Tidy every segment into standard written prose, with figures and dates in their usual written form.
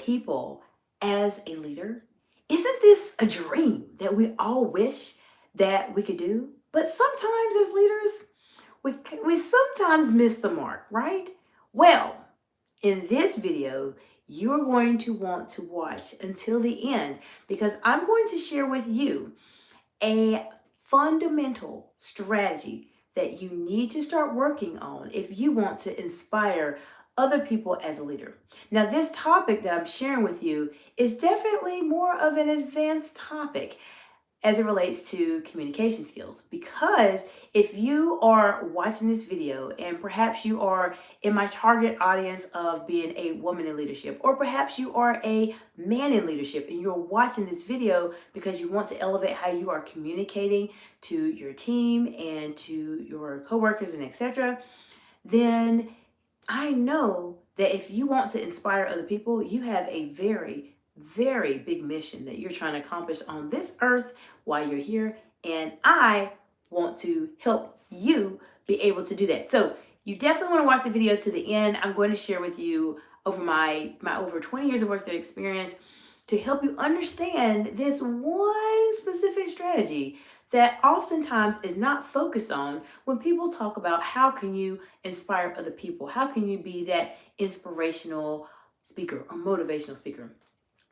people as a leader? Isn't this a dream that we all wish that we could do? But sometimes as leaders, we sometimes miss the mark, right? Well, in this video, you're going to want to watch until the end because I'm going to share with you a fundamental strategy that you need to start working on if you want to inspire other people as a leader. Now, this topic that I'm sharing with you is definitely more of an advanced topic as it relates to communication skills. Because if you are watching this video and perhaps you are in my target audience of being a woman in leadership, or perhaps you are a man in leadership and you're watching this video because you want to elevate how you are communicating to your team and to your coworkers and etc., then I know that if you want to inspire other people, you have a very big mission that you're trying to accomplish on this earth while you're here. And I want to help you be able to do that. So you definitely want to watch the video to the end. I'm going to share with you over my over 20 years of work experience to help you understand this one specific strategy that oftentimes is not focused on when people talk about how can you inspire other people? How can you be that inspirational speaker or motivational speaker?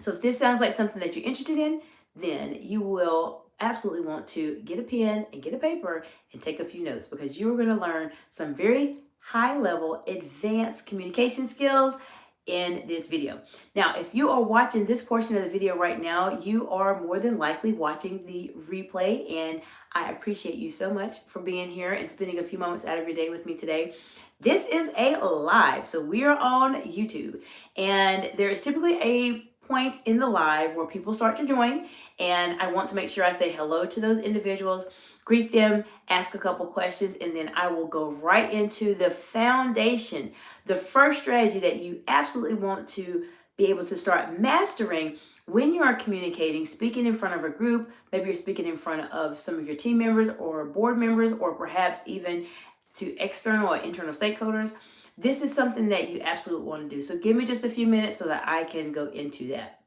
So if this sounds like something that you're interested in, then you will absolutely want to get a pen and get a paper and take a few notes because you're going to learn some very high level advanced communication skills in this video. Now, if you are watching this portion of the video right now, you are more than likely watching the replay, and I appreciate you so much for being here and spending a few moments out of your day with me today. This is a live, so we are on YouTube, and there is typically a point in the live where people start to join, and I want to make sure I say hello to those individuals, greet them, ask a couple questions, and then I will go right into the foundation, the first strategy that you absolutely want to be able to start mastering when you are communicating, speaking in front of a group. Maybe you're speaking in front of some of your team members or board members, or perhaps even to external or internal stakeholders. This is something that you absolutely want to do. So give me just a few minutes so that I can go into that.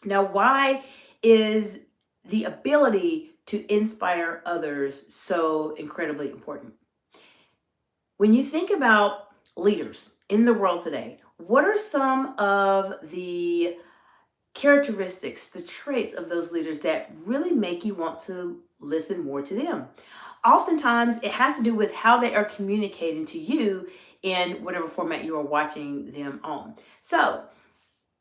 Now, why is the ability to inspire others so incredibly important? When you think about leaders in the world today, what are some of the characteristics, the traits of those leaders that really make you want to listen more to them? Oftentimes, it has to do with how they are communicating to you in whatever format you are watching them on. So,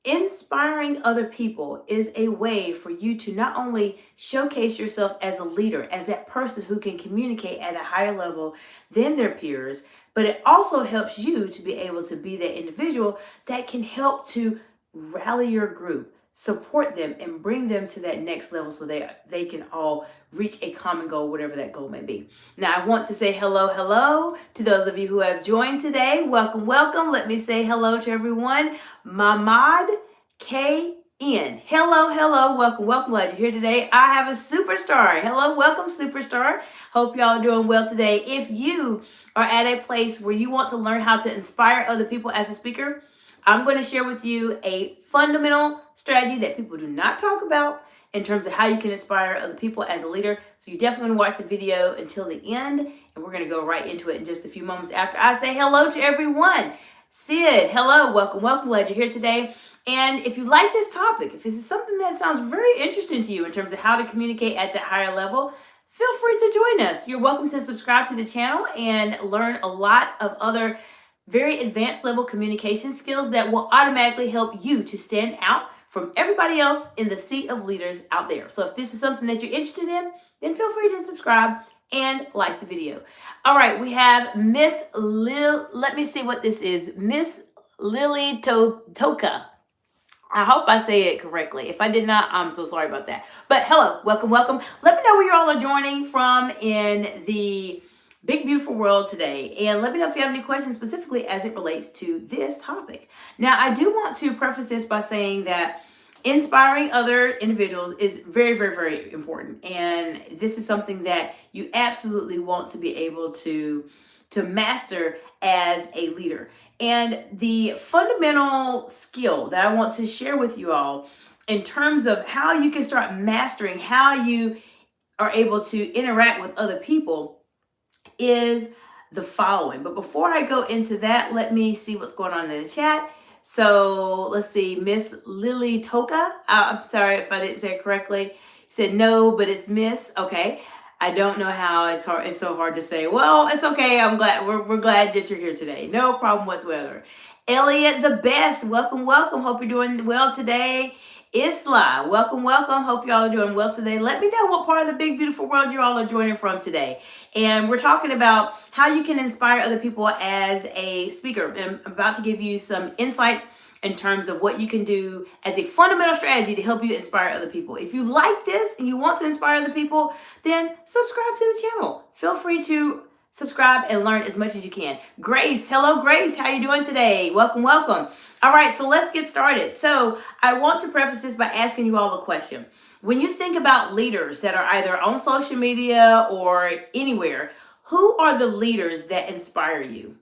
inspiring other people is a way for you to not only showcase yourself as a leader, as that person who can communicate at a higher level than their peers, but it also helps you to be able to be that individual that can help to rally your group, support them, and bring them to that next level so they can all reach a common goal, whatever that goal may be. Now, I want to say hello to those of you who have joined today. Welcome. Let me say hello to everyone. Mamad KN. Hello. Welcome. Glad you're here today. I have a superstar. Hello, welcome, superstar. Hope y'all are doing well today. If you are at a place where you want to learn how to inspire other people as a speaker, I'm going to share with you a fundamental strategy that people do not talk about in terms of how you can inspire other people as a leader. So you definitely want to watch the video until the end, and we're going to go right into it in just a few moments after I say hello to everyone. Sid, hello, welcome. Glad you're here today. And if you like this topic, if this is something that sounds very interesting to you in terms of how to communicate at that higher level, feel free to join us. You're welcome to subscribe to the channel and learn a lot of other very advanced level communication skills that will automatically help you to stand out from everybody else in the sea of leaders out there. So if this is something that you're interested in, then feel free to subscribe and like the video. All right, we have Miss let me see what this is. Miss Lily Toka. I hope I say it correctly. If I did not, I'm so sorry about that. But hello, welcome. Let me know where you all are joining from in the big, beautiful world today. And let me know if you have any questions specifically as it relates to this topic. Now, I do want to preface this by saying that inspiring other individuals is very important. And this is something that you absolutely want to be able to master as a leader. And the fundamental skill that I want to share with you all in terms of how you can start mastering how you are able to interact with other people is the following. But before I go into that, let me see what's going on in the chat. So let's see, Miss Lily Toka. I'm sorry if I didn't say it correctly. Said no, but it's Miss. Okay. I don't know how it's hard. It's so hard to say. Well, it's okay. I'm glad we're glad that you're here today. No problem whatsoever. Elliot, the best. Welcome, welcome. Hope you're doing well today. Isla, welcome, welcome. Hope y'all are doing well today. Let me know what part of the big, beautiful world you all are joining from today. And we're talking about how you can inspire other people as a speaker. And I'm about to give you some insights in terms of what you can do as a fundamental strategy to help you inspire other people. If you like this and you want to inspire other people, then subscribe to the channel. Feel free to subscribe and learn as much as you can. Grace, hello Grace, how you doing today? Welcome, welcome. All right, so let's get started. So I want to preface this by asking you all a question. When you think about leaders that are either on social media or anywhere, who are the leaders that inspire you?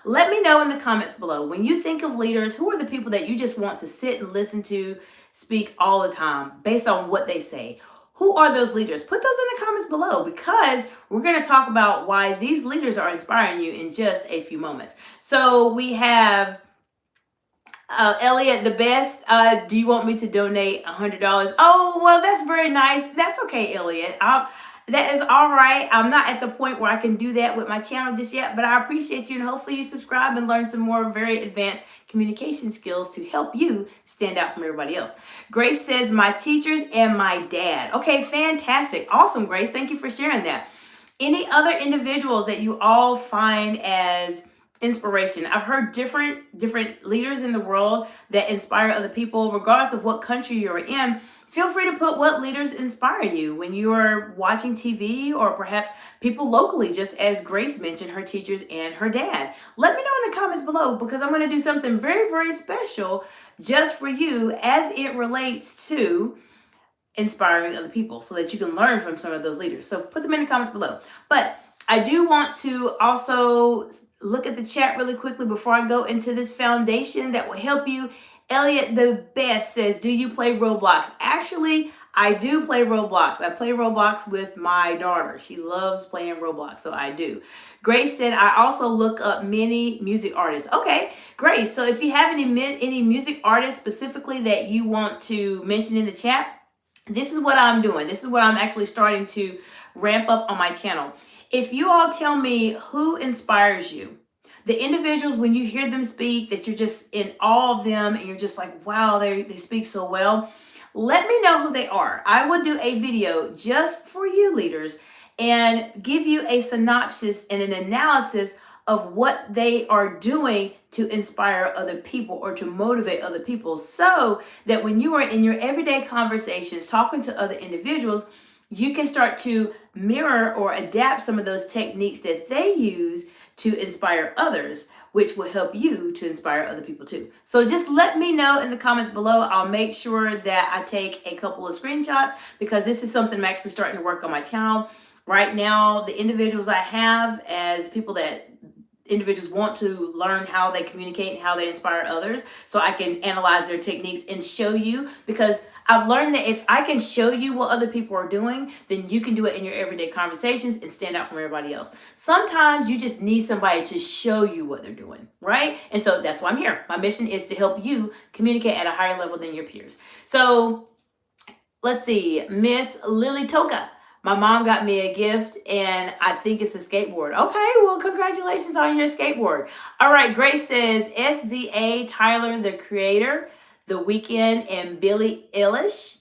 Let me know in the comments below. When you think of leaders, who are the people that you just want to sit and listen to speak all the time based on what they say? Who are those leaders? Put those in the comments below, because we're going to talk about why these leaders are inspiring you in just a few moments. So we have Elliot, the best. Do you want me to donate $100? Oh, well, that's very nice. That's okay, Elliot. That is all right. I'm not at the point where I can do that with my channel just yet, but I appreciate you, and hopefully you subscribe and learn some more very advanced communication skills to help you stand out from everybody else. Grace says, my teachers and my dad. Okay, fantastic. Awesome, Grace. Thank you for sharing that. Any other individuals that you all find as inspiration? I've heard different leaders in the world that inspire other people, regardless of what country you're in. Feel free to put what leaders inspire you when you are watching TV, or perhaps people locally, just as Grace mentioned, her teachers and her dad. Let me know in the comments below, because I'm going to do something very, very special just for you as it relates to inspiring other people, so that you can learn from some of those leaders. So put them in the comments below. But I do want to also look at the chat really quickly before I go into this foundation that will help you. Elliot the best says, do you play Roblox? Actually, I do play Roblox. I play Roblox with my daughter. She loves playing Roblox, so I do. Grace said, I also look up many music artists. Okay, Grace. So if you have any music artists specifically that you want to mention in the chat, this is what I'm doing. This is what I'm actually starting to ramp up on my channel. If you all tell me who inspires you, the individuals, when you hear them speak, that you're just in awe of them and you're just like, wow, they speak so well, let me know who they are. I will do a video just for you leaders and give you a synopsis and an analysis of what they are doing to inspire other people or to motivate other people, so that when you are in your everyday conversations talking to other individuals, you can start to mirror or adapt some of those techniques that they use to inspire others, which will help you to inspire other people too. So just let me know in the comments below. I'll make sure that I take a couple of screenshots, because this is something I'm actually starting to work on my channel. Right now, the individuals I have as people that individuals want to learn how they communicate and how they inspire others, so I can analyze their techniques and show you, because I've learned that if I can show you what other people are doing, then you can do it in your everyday conversations and stand out from everybody else. Sometimes you just need somebody to show you what they're doing, right? And so that's why I'm here. My mission is to help you communicate at a higher level than your peers. So let's see, Miss Lily Toka. My mom got me a gift, and I think it's a skateboard. Okay, well, congratulations on your skateboard. All right, Grace says, SZA, Tyler, the Creator, The Weeknd, and Billie Eilish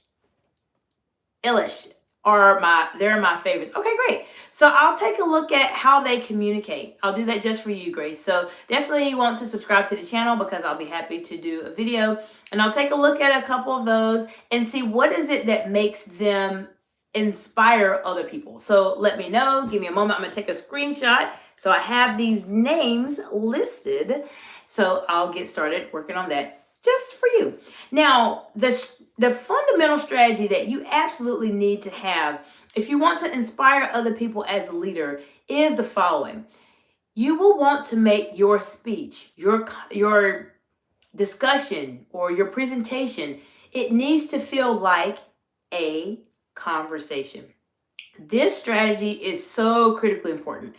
they're my favorites. Okay, great. So I'll take a look at how they communicate. I'll do that just for you, Grace. So definitely you want to subscribe to the channel, because I'll be happy to do a video, and I'll take a look at a couple of those and see what is it that makes them inspire other people. So let me know. Give me a moment. I'm going to take a screenshot. So I have these names listed. So I'll get started working on that just for you. Now, the fundamental strategy that you absolutely need to have if you want to inspire other people as a leader is the following. you will want to make your speech, your discussion or your presentation, it needs to feel like a conversation. This strategy is so critically important.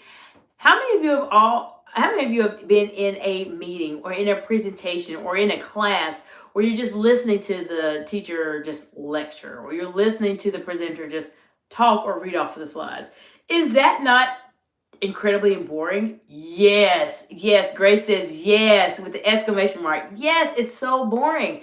How many of you have been in a meeting or in a presentation or in a class where you're just listening to the teacher just lecture, or you're listening to the presenter just talk or read off of the slides? Is that not incredibly boring? Yes, yes. Grace says yes with the exclamation mark. Yes, it's so boring.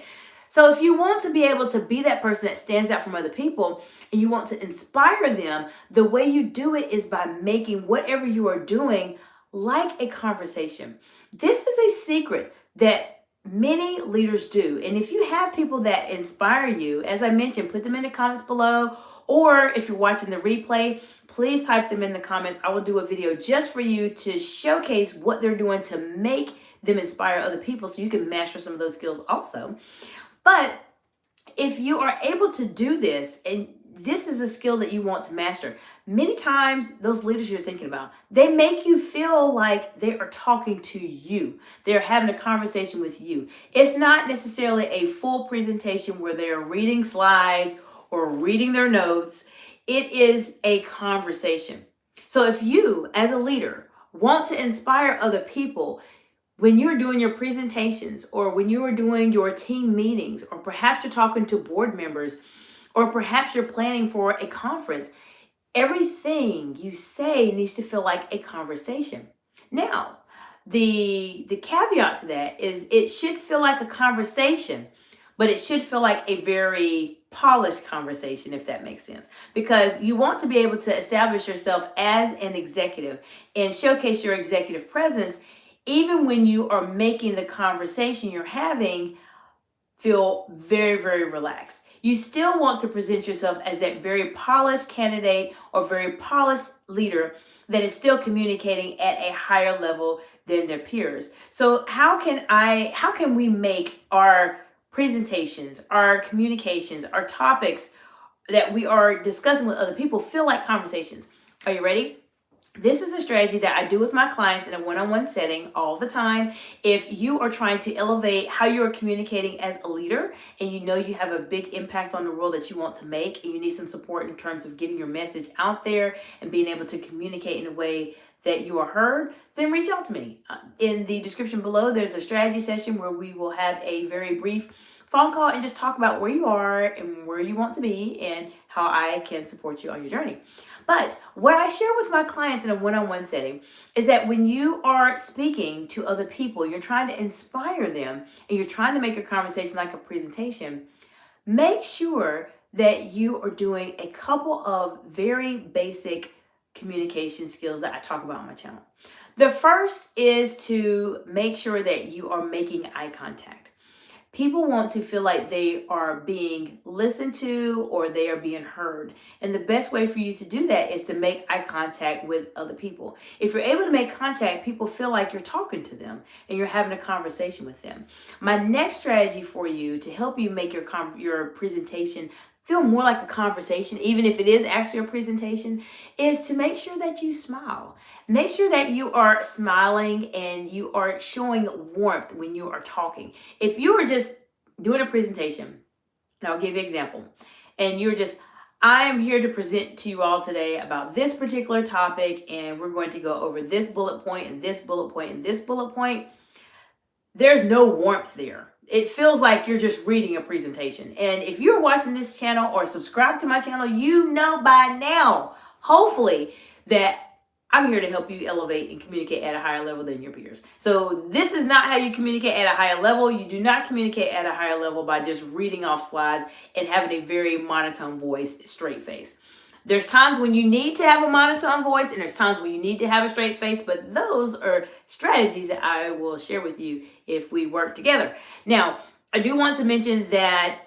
So if you want to be able to be that person that stands out from other people and you want to inspire them, the way you do it is by making whatever you are doing like a conversation. This is a secret that many leaders do. And if you have people that inspire you, as I mentioned, put them in the comments below. Or if you're watching the replay, please type them in the comments. I will do a video just for you to showcase what they're doing to make them inspire other people so you can master some of those skills also. But if you are able to do this, and this is a skill that you want to master, many times those leaders you're thinking about, they make you feel like they are talking to you. They're having a conversation with you. It's not necessarily a full presentation where they're reading slides or reading their notes. It is a conversation. So if you, as a leader, want to inspire other people, when you're doing your presentations or when you are doing your team meetings, or perhaps you're talking to board members, or perhaps you're planning for a conference, everything you say needs to feel like a conversation. Now, the caveat to that is it should feel like a conversation, but it should feel like a very polished conversation, if that makes sense. Because you want to be able to establish yourself as an executive and showcase your executive presence, even when you are making the conversation you're having feel very, very relaxed. You still want to present yourself as that very polished candidate or very polished leader that is still communicating at a higher level than their peers. So how can we make our presentations, our communications, our topics that we are discussing with other people feel like conversations? Are you ready? This is a strategy that I do with my clients in a one-on-one setting all the time. If you are trying to elevate how you are communicating as a leader, and you know you have a big impact on the world that you want to make, and you need some support in terms of getting your message out there and being able to communicate in a way that you are heard, then reach out to me. In the description below, there's a strategy session where we will have a very brief phone call and just talk about where you are and where you want to be and how I can support you on your journey. But what I share with my clients in a one-on-one setting is that when you are speaking to other people, you're trying to inspire them and you're trying to make your conversation like a presentation, make sure that you are doing a couple of very basic communication skills that I talk about on my channel. The first is to make sure that you are making eye contact. People want to feel like they are being listened to or they are being heard. And the best way for you to do that is to make eye contact with other people. If you're able to make contact, people feel like you're talking to them and you're having a conversation with them. My next strategy for you to help you make your presentation feel more like a conversation, even if it is actually a presentation, is to make sure that you smile. Make sure that you are smiling and you are showing warmth when you are talking. If you are just doing a presentation, and I'll give you an example, and you're just, I am here to present to you all today about this particular topic, and we're going to go over this bullet point and this bullet point and this bullet point. There's no warmth there. It feels like you're just reading a presentation. And if you're watching this channel or subscribe to my channel, you know by now, hopefully, that I'm here to help you elevate and communicate at a higher level than your peers. So this is not how you communicate at a higher level. You do not communicate at a higher level by just reading off slides and having a very monotone voice, straight face. There's times when you need to have a monotone voice and there's times when you need to have a straight face, but those are strategies that I will share with you if we work together. Now, I do want to mention that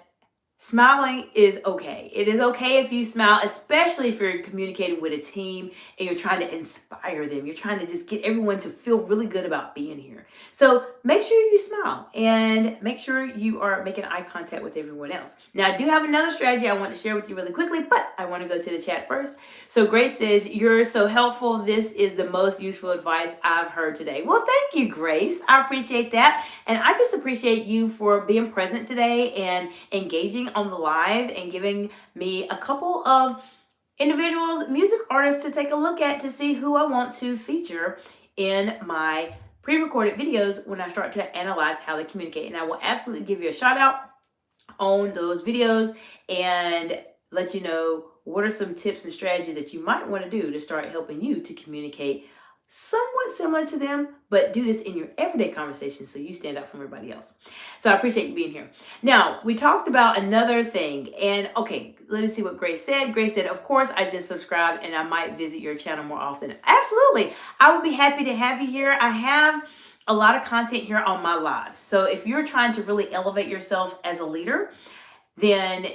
Smiling is okay. It is okay if you smile, especially if you're communicating with a team and you're trying to inspire them. You're trying to just get everyone to feel really good about being here. So make sure you smile and make sure you are making eye contact with everyone else. Now, I do have another strategy I want to share with you really quickly, but I want to go to the chat first. So Grace says, "You're so helpful. This is the most useful advice I've heard today." Well, thank you, Grace. I appreciate that. And I just appreciate you for being present today and engaging on the live and giving me a couple of individuals, music artists to take a look at to see who I want to feature in my pre-recorded videos when I start to analyze how they communicate. And I will absolutely give you a shout out on those videos and let you know what are some tips and strategies that you might want to do to start helping you to communicate somewhat similar to them, but do this in your everyday conversation so you stand out from everybody else. So I appreciate you being here. Now, we talked about another thing, and okay, let me see what Grace said. Grace said, "Of course, I just subscribed and I might visit your channel more often." Absolutely. I would be happy to have you here. I have a lot of content here on my lives. So if you're trying to really elevate yourself as a leader, then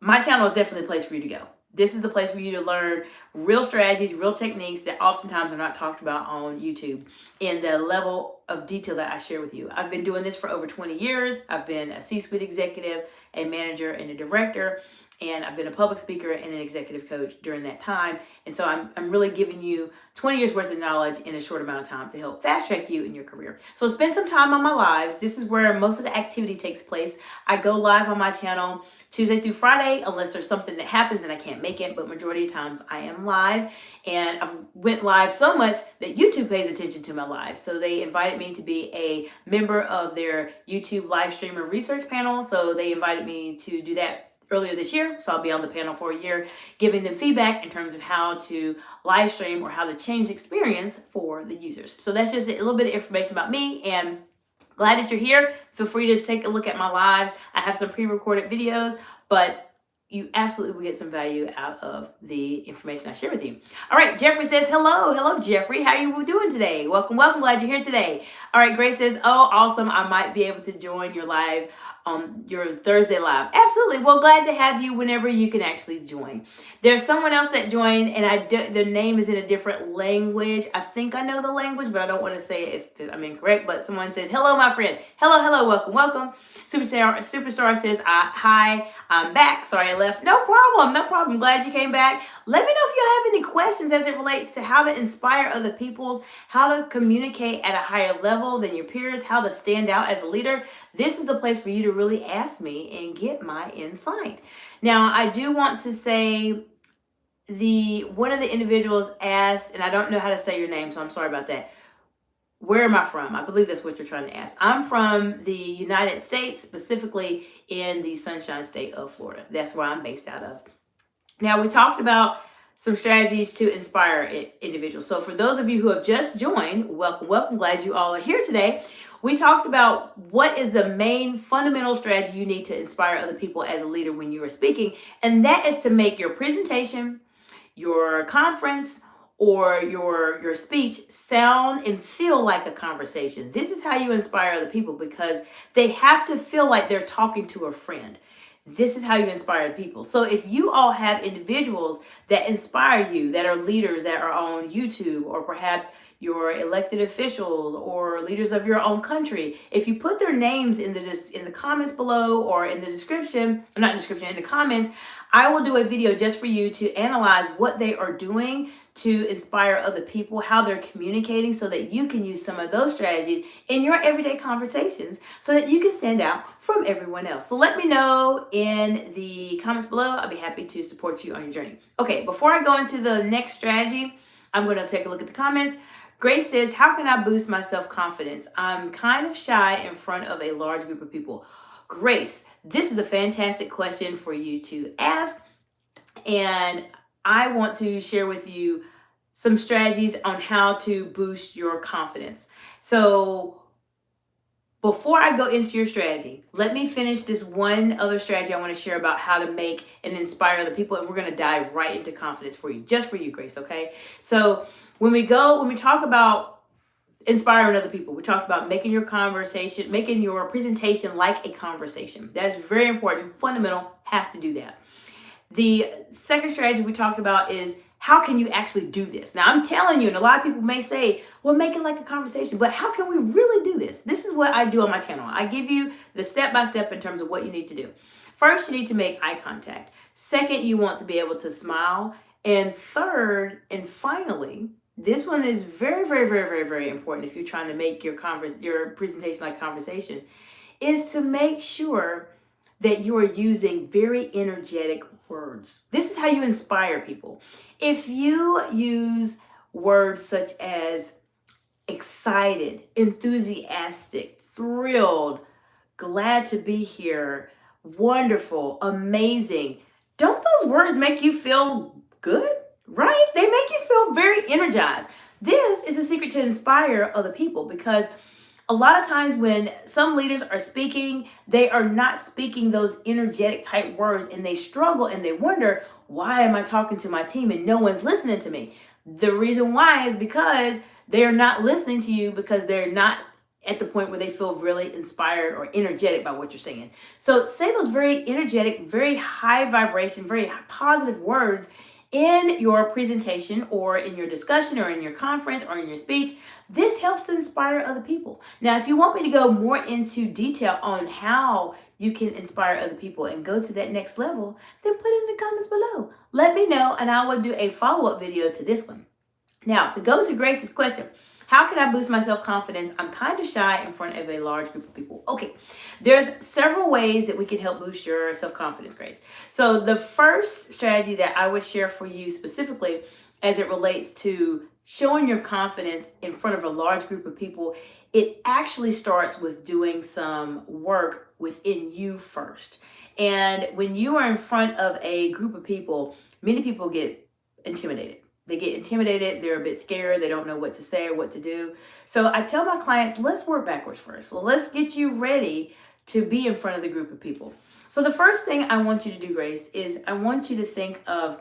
my channel is definitely a place for you to go. This is the place for you to learn real strategies, real techniques that oftentimes are not talked about on YouTube in the level of detail that I share with you. I've been doing this for over 20 years. I've been a C-suite executive, a manager, and a director, and I've been a public speaker and an executive coach during that time. And so I'm really giving you 20 years worth of knowledge in a short amount of time to help fast track you in your career. So spend some time on my lives. This is where most of the activity takes place. I go live on my channel Tuesday through Friday, unless there's something that happens and I can't make it, but majority of times I am live. And I've went live so much that YouTube pays attention to my live. So they invited me to be a member of their YouTube live streamer research panel. So they invited me to do that earlier this year. So I'll be on the panel for a year, giving them feedback in terms of how to live stream or how to change the experience for the users. So that's just a little bit of information about me, and glad that you're here. Feel free to take a look at my lives. I have some pre-recorded videos, but you absolutely will get some value out of the information I share with you. All right, Jeffrey says, "Hello. Hello, Jeffrey. How are you doing today? Welcome, welcome. Glad you're here today." All right, Grace says, "Oh, awesome. I might be able to join your live, your Thursday live." Absolutely. Well, glad to have you whenever you can actually join. There's someone else that joined, and their name is in a different language. I think I know the language, but I don't want to say it if I'm incorrect. But someone says, "Hello, my friend." Hello, hello, welcome, welcome. Superstar says, "Hi, I'm back. Sorry I left." No problem, no problem. Glad you came back. Let me know if you have any questions as it relates to how to inspire other people, how to communicate at a higher level than your peers, how to stand out as a leader. This is the place for you to really ask me and get my insight. Now, I do want to say one of the individuals asked, and I don't know how to say your name, so I'm sorry about that. Where am I from? I believe that's what you're trying to ask. I'm from the United States, specifically in the Sunshine State of Florida. That's where I'm based out of. Now, we talked about some strategies to inspire individuals. So for those of you who have just joined, welcome, welcome. Glad you all are here today. We talked about what is the main fundamental strategy you need to inspire other people as a leader when you are speaking, and that is to make your presentation, your conference, or your speech sound and feel like a conversation. This is how you inspire other people, because they have to feel like they're talking to a friend. This is how you inspire the people. So if you all have individuals that inspire you, that are leaders that are on YouTube, or perhaps your elected officials or leaders of your own country, if you put their names in the comments below, or in the description, or not in the description, in the comments, I will do a video just for you to analyze what they are doing to inspire other people, how they're communicating, so that you can use some of those strategies in your everyday conversations so that you can stand out from everyone else. So let me know in the comments below. I'll be happy to support you on your journey. Okay, before I go into the next strategy, I'm going to take a look at the comments. Grace says, "How can I boost my self-confidence? I'm kind of shy in front of a large group of people." Grace, this is a fantastic question for you to ask, and I want to share with you some strategies on how to boost your confidence. So before I go into your strategy, let me finish this one other strategy I want to share about how to make and inspire other people, and we're going to dive right into confidence for you, just for you, Grace, okay? So when we talk about inspiring other people. We talked about making your presentation like a conversation. That's very important, fundamental, have to do that. The second strategy we talked about is how can you actually do this? Now, I'm telling you, and a lot of people may say, well, make it like a conversation, but how can we really do this? This is what I do on my channel. I give you the step-by-step in terms of what you need to do. First, you need to make eye contact. Second, you want to be able to smile. And third, and finally, this one is very, very, very, very, very important if you're trying to make your presentation like conversation, is to make sure that you are using very energetic words. This is how you inspire people. If you use words such as excited, enthusiastic, thrilled, glad to be here, wonderful, amazing, don't those words make you feel good? Right? They make you feel very energized. This is a secret to inspire other people, because a lot of times when some leaders are speaking, they are not speaking those energetic type words, and they struggle and they wonder, why am I talking to my team and no one's listening to me? The reason why is because they're not listening to you, because they're not at the point where they feel really inspired or energetic by what you're saying. So say those very energetic, very high vibration, very positive words in your presentation or in your discussion or in your conference or in your speech. This helps to inspire other people. Now, if you want me to go more into detail on how you can inspire other people and go to that next level, then put it in the comments below. Let me know and I will do a follow-up video to this one. Now, to go to Grace's question, how can I boost my self-confidence? I'm kind of shy in front of a large group of people. Okay, there's several ways that we can help boost your self-confidence, Grace. So the first strategy that I would share for you specifically as it relates to showing your confidence in front of a large group of people, it actually starts with doing some work within you first. And when you are in front of a group of people, many people get intimidated. They get intimidated, they're a bit scared, they don't know what to say or what to do. So I tell my clients, let's work backwards first. So let's get you ready to be in front of the group of people. So the first thing I want you to do, Grace, is I want you to think of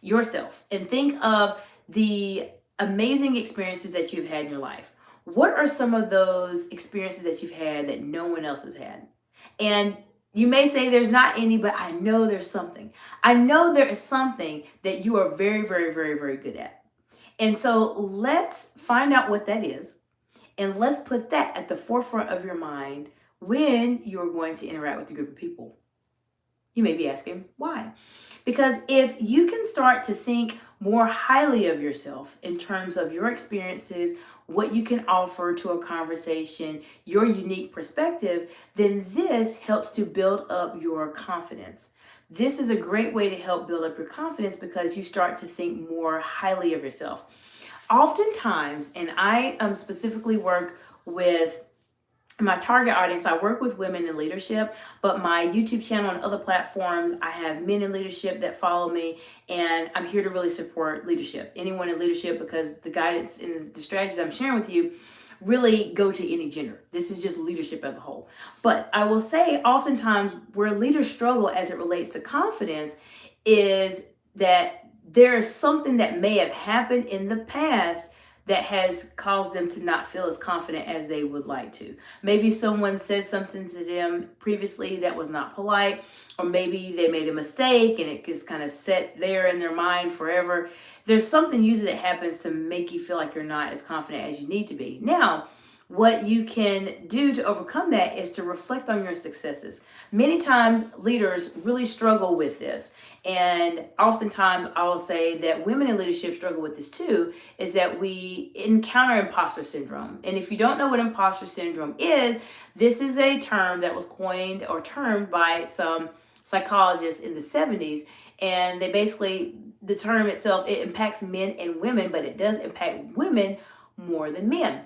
yourself and think of the amazing experiences that you've had in your life. What are some of those experiences that you've had that no one else has had? And you may say there's not any, but I know there's something. I know there is something that you are very, very, very, very good at. And so let's find out what that is. And let's put that at the forefront of your mind when you're going to interact with a group of people. You may be asking, why? Because if you can start to think more highly of yourself in terms of your experiences, what you can offer to a conversation, your unique perspective, then this helps to build up your confidence. This is a great way to help build up your confidence because you start to think more highly of yourself. Oftentimes, and I specifically work with my target audience, I work with women in leadership, but my YouTube channel and other platforms, I have men in leadership that follow me, and I'm here to really support leadership, anyone in leadership, because the guidance and the strategies I'm sharing with you really go to any gender. This is just leadership as a whole. But I will say oftentimes where leaders struggle as it relates to confidence is that there is something that may have happened in the past that has caused them to not feel as confident as they would like to. Maybe someone said something to them previously that was not polite, or maybe they made a mistake and it just kind of set there in their mind forever. There's something usually that happens to make you feel like you're not as confident as you need to be. Now, what you can do to overcome that is to reflect on your successes. Many times leaders really struggle with this. And oftentimes I will say that women in leadership struggle with this too, is that we encounter imposter syndrome. And if you don't know what imposter syndrome is, this is a term that was coined or termed by some psychologists in the 70s. And they basically, the term itself, it impacts men and women, but it does impact women more than men.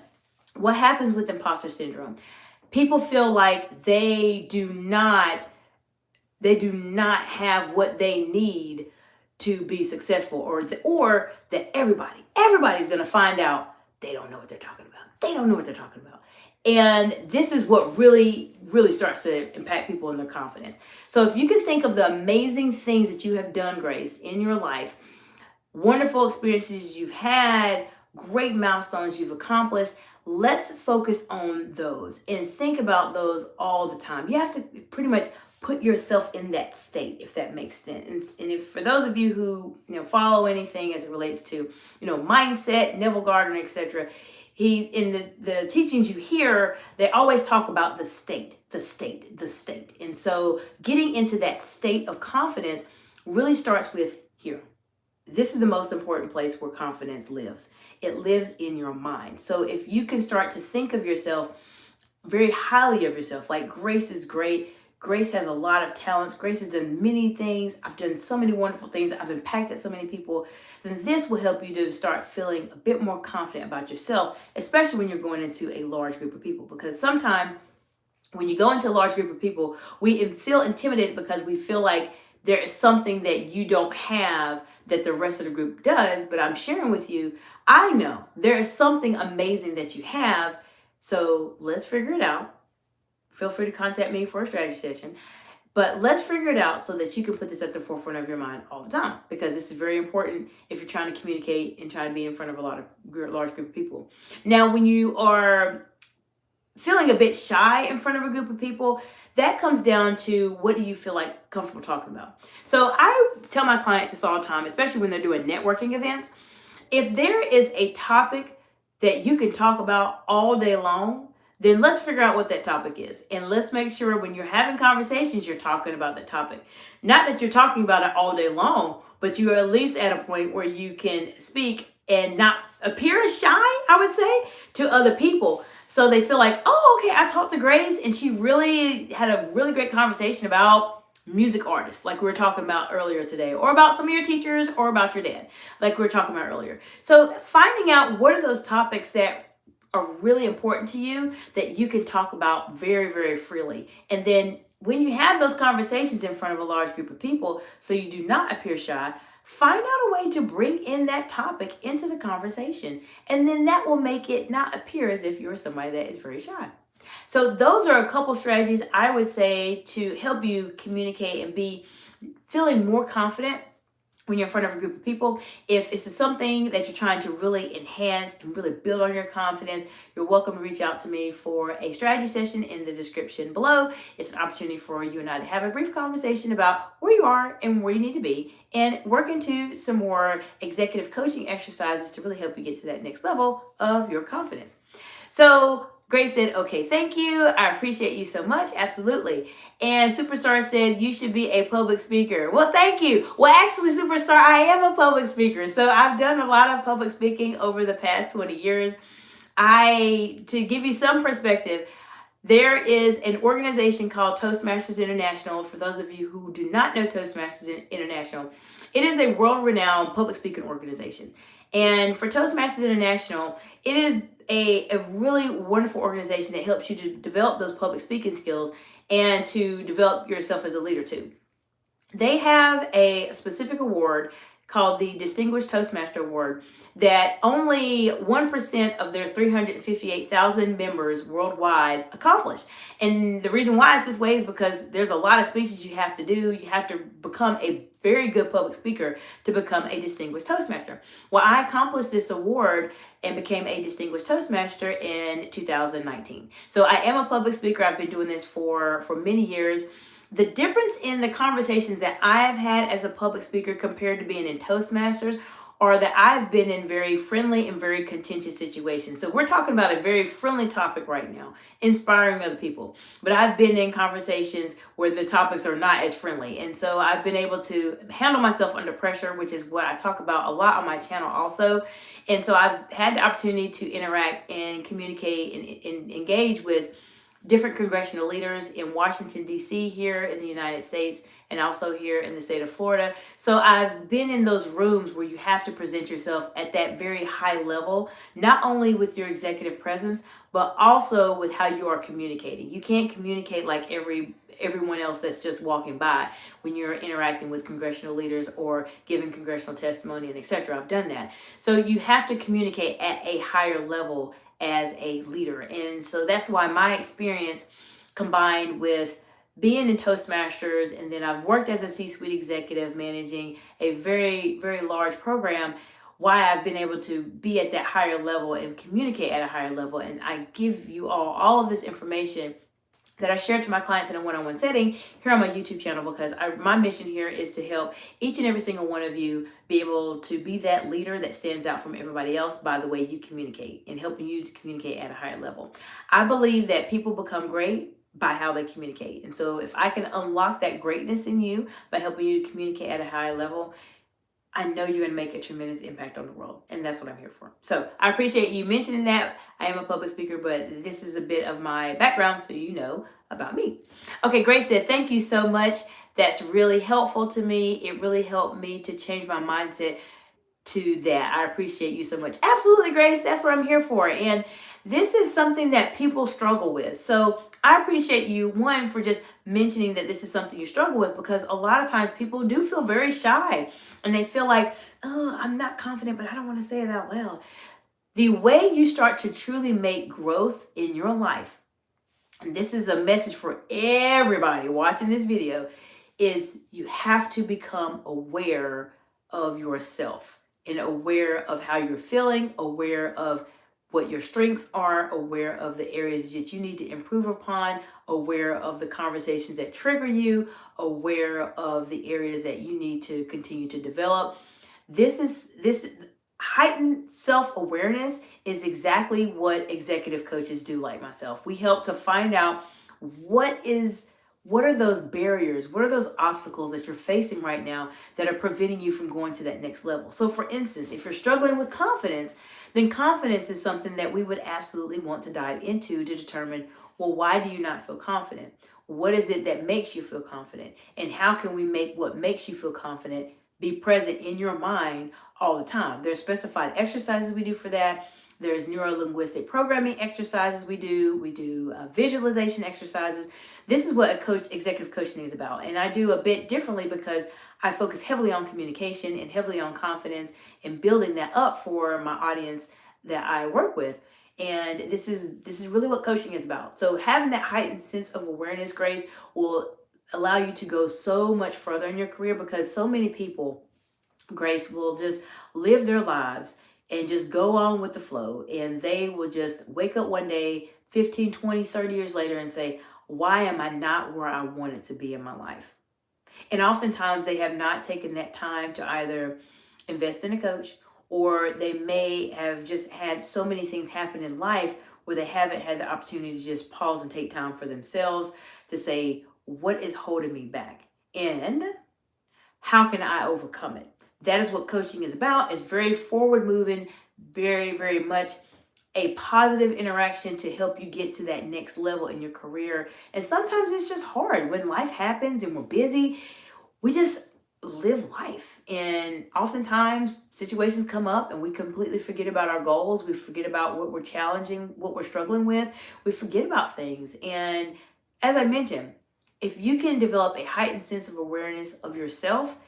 What happens with imposter syndrome? People feel like they do not have what they need to be successful, or that everybody's going to find out they don't know what they're talking about. They don't know what they're talking about. And this is what really, really starts to impact people in their confidence. So if you can think of the amazing things that you have done, Grace, in your life, wonderful experiences you've had, great milestones you've accomplished. Let's focus on those and think about those all the time. You have to pretty much put yourself in that state, if that makes sense. And if for those of you who follow anything as it relates to mindset, Neville Gardner, etc., he in the teachings you hear, they always talk about the state, the state, the state. And so getting into that state of confidence really starts with here. This is the most important place where confidence lives. It lives in your mind. So if you can start to think of yourself very highly of yourself, like Grace is great. Grace has a lot of talents. Grace has done many things. I've done so many wonderful things. I've impacted so many people. Then this will help you to start feeling a bit more confident about yourself, especially when you're going into a large group of people. Because sometimes when you go into a large group of people, we feel intimidated because we feel like there is something that you don't have that the rest of the group does. But I'm sharing with you, I know there is something amazing that you have. So let's figure it out. Feel free to contact me for a strategy session. But let's figure it out so that you can put this at the forefront of your mind all the time, because this is very important if you're trying to communicate and trying to be in front of a large group of people. Now, when you are feeling a bit shy in front of a group of people, that comes down to what do you feel like comfortable talking about. So I tell my clients this all the time, especially when they're doing networking events. If there is a topic that you can talk about all day long, then let's figure out what that topic is. And let's make sure when you're having conversations, you're talking about that topic. Not that you're talking about it all day long, but you're at least at a point where you can speak and not appear as shy, I would say, to other people. So they feel like, oh, okay, I talked to Grace and she really had a really great conversation about music artists, like we were talking about earlier today, or about some of your teachers, or about your dad, like we were talking about earlier. So finding out what are those topics that are really important to you that you can talk about very, very freely. And then when you have those conversations in front of a large group of people, so you do not appear shy, find out a way to bring in that topic into the conversation. And then that will make it not appear as if you're somebody that is very shy. So those are a couple strategies I would say to help you communicate and be feeling more confident when you're in front of a group of people. If this is something that you're trying to really enhance and really build on your confidence, you're welcome to reach out to me for a strategy session in the description below. It's an opportunity for you and I to have a brief conversation about where you are and where you need to be, and work into some more executive coaching exercises to really help you get to that next level of your confidence. So Grace said, okay, thank you. I appreciate you so much. Absolutely. And Superstar said, you should be a public speaker. Well, thank you. Well, actually, Superstar, I am a public speaker. So I've done a lot of public speaking over the past 20 years. To give you some perspective, there is an organization called Toastmasters International. For those of you who do not know Toastmasters International, it is a world-renowned public speaking organization. And for Toastmasters International, it is a really wonderful organization that helps you to develop those public speaking skills and to develop yourself as a leader too. They have a specific award called the Distinguished Toastmaster Award that only 1% of their 358,000 members worldwide accomplish. And the reason why it's this way is because there's a lot of speeches you have to do. You have to become a very good public speaker to become a Distinguished Toastmaster. Well, I accomplished this award and became a Distinguished Toastmaster in 2019. So I am a public speaker. I've been doing this for many years. The difference in the conversations that I've had as a public speaker compared to being in Toastmasters are that I've been in very friendly and very contentious situations. So we're talking about a very friendly topic right now, inspiring other people. But I've been in conversations where the topics are not as friendly. And so I've been able to handle myself under pressure, which is what I talk about a lot on my channel also. And so I've had the opportunity to interact and communicate and engage with different congressional leaders in Washington, D.C. here in the United States, and also here in the state of Florida. So I've been in those rooms where you have to present yourself at that very high level, not only with your executive presence, but also with how you are communicating. You can't communicate like everyone else that's just walking by when you're interacting with congressional leaders or giving congressional testimony and etc. I've done that. So you have to communicate at a higher level as a leader. And so that's why my experience combined with being in Toastmasters, and then I've worked as a C-suite executive managing a very, very large program. why I've been able to be at that higher level and communicate at a higher level. And I give you all of this information that I share to my clients in a one-on-one setting here on my YouTube channel, because my mission here is to help each and every single one of you be able to be that leader that stands out from everybody else by the way you communicate, and helping you to communicate at a higher level. I believe that people become great by how they communicate. And so if I can unlock that greatness in you by helping you to communicate at a higher level, I know you're going to make a tremendous impact on the world, and that's what I'm here for. So I appreciate you mentioning that. I am a public speaker, but this is a bit of my background so you know about me. Okay, Grace said, thank you so much. That's really helpful to me. It really helped me to change my mindset to that. I appreciate you so much. Absolutely, Grace. That's what I'm here for. And this is something that people struggle with. So I appreciate you, one, for just mentioning that this is something you struggle with, because a lot of times people do feel very shy and they feel like, oh, I'm not confident, but I don't want to say it out loud. The way you start to truly make growth in your life, and this is a message for everybody watching this video, is you have to become aware of yourself and aware of how you're feeling, aware of what your strengths are, aware of the areas that you need to improve upon, aware of the conversations that trigger you, aware of the areas that you need to continue to develop. This heightened self-awareness is exactly what executive coaches do, like myself. We help to find out what are those barriers, what are those obstacles that you're facing right now that are preventing you from going to that next level. So for instance, if you're struggling with confidence, then confidence is something that we would absolutely want to dive into to determine, well, why do you not feel confident? What is it that makes you feel confident? And how can we make what makes you feel confident be present in your mind all the time? There's specified exercises we do for that. There's neuro-linguistic programming exercises we do. We do visualization exercises. This is what executive coaching is about. And I do a bit differently because I focus heavily on communication and heavily on confidence and building that up for my audience that I work with. And this is really what coaching is about. So having that heightened sense of awareness, Grace, will allow you to go so much further in your career, because so many people, Grace, will just live their lives and just go on with the flow, and they will just wake up one day 15, 20, 30 years later and say, why am I not where I wanted to be in my life? And oftentimes they have not taken that time to either invest in a coach, or they may have just had so many things happen in life where they haven't had the opportunity to just pause and take time for themselves to say, what is holding me back? And how can I overcome it? That is what coaching is about. It's very forward moving, very, very much a positive interaction to help you get to that next level in your career. And sometimes it's just hard when life happens and we're busy. We just live life. And oftentimes situations come up and we completely forget about our goals. We forget about what we're challenging, what we're struggling with. We forget about things. And as I mentioned, if you can develop a heightened sense of awareness of yourself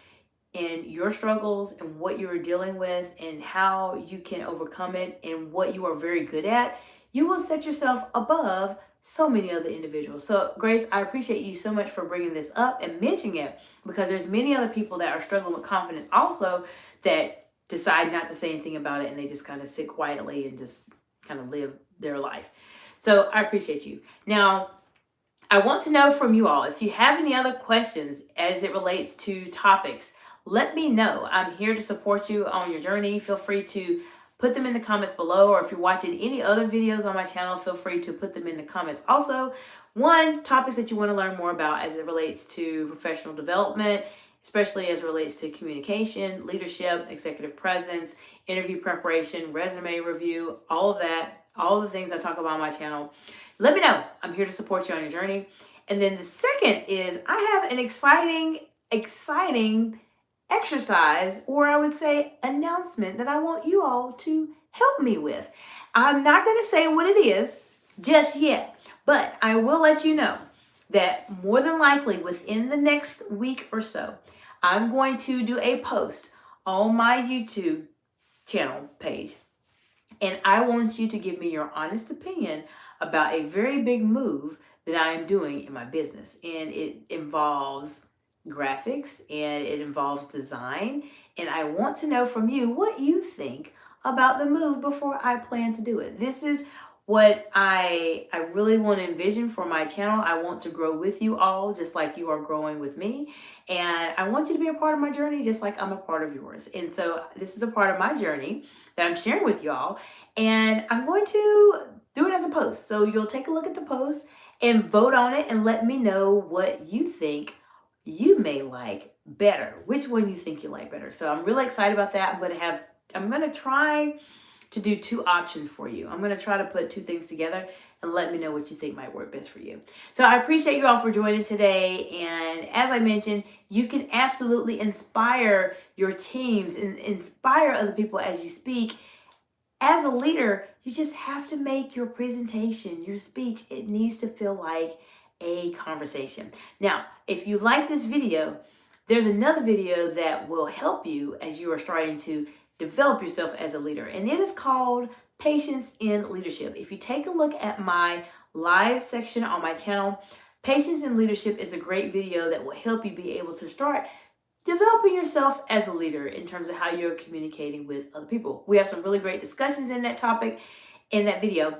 and your struggles and what you are dealing with and how you can overcome it and what you are very good at, you will set yourself above so many other individuals. So Grace, I appreciate you so much for bringing this up and mentioning it, because there's many other people that are struggling with confidence also that decide not to say anything about it, and they just kind of sit quietly and just kind of live their life. So I appreciate you. Now, I want to know from you all, if you have any other questions as it relates to topics, let me know. I'm here to support you on your journey. Feel free to put them in the comments below, or if you're watching any other videos on my channel, feel free to put them in the comments also. One, topics that you want to learn more about as it relates to professional development, especially as it relates to communication, leadership, executive presence, interview preparation, resume review, all of that, all the things I talk about on my channel. Let me know. I'm here to support you on your journey. And then the second is I have an exciting exercise, or I would say announcement, that I want you all to help me with. I'm not going to say what it is just yet, but I will let you know that more than likely within the next week or so, I'm going to do a post on my YouTube channel page. And I want you to give me your honest opinion about a very big move that I am doing in my business. And it involves graphics and it involves design. And I want to know from you what you think about the move before I plan to do it. This is what I really want to envision for my channel. I want to grow with you all just like you are growing with me. And I want you to be a part of my journey just like I'm a part of yours. And so this is a part of my journey that I'm sharing with y'all. And I'm going to do it as a post. So you'll take a look at the post and vote on it and let me know what you think you may like better. Which one you think you like better. So I'm really excited about that. I'm going to try to do two options for you. I'm going to try to put two things together and let me know what you think might work best for you. So I appreciate you all for joining today. And as I mentioned, you can absolutely inspire your teams and inspire other people as you speak. As a leader, you just have to make your presentation, your speech, it needs to feel like a conversation. Now, if you like this video, there's another video that will help you as you are starting to develop yourself as a leader, and it is called Patience in Leadership. If you take a look at my live section on my channel, Patience in Leadership is a great video that will help you be able to start developing yourself as a leader in terms of how you're communicating with other people. We have some really great discussions in that topic in that video.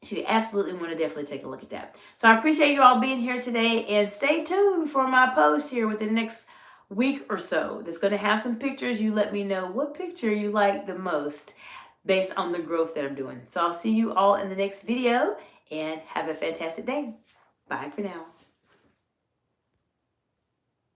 So you absolutely want to definitely take a look at that. So I appreciate you all being here today, and stay tuned for my post here within the next week or so. That's going to have some pictures. You let me know what picture you like the most based on the growth that I'm doing. So I'll see you all in the next video, and have a fantastic day. Bye for now.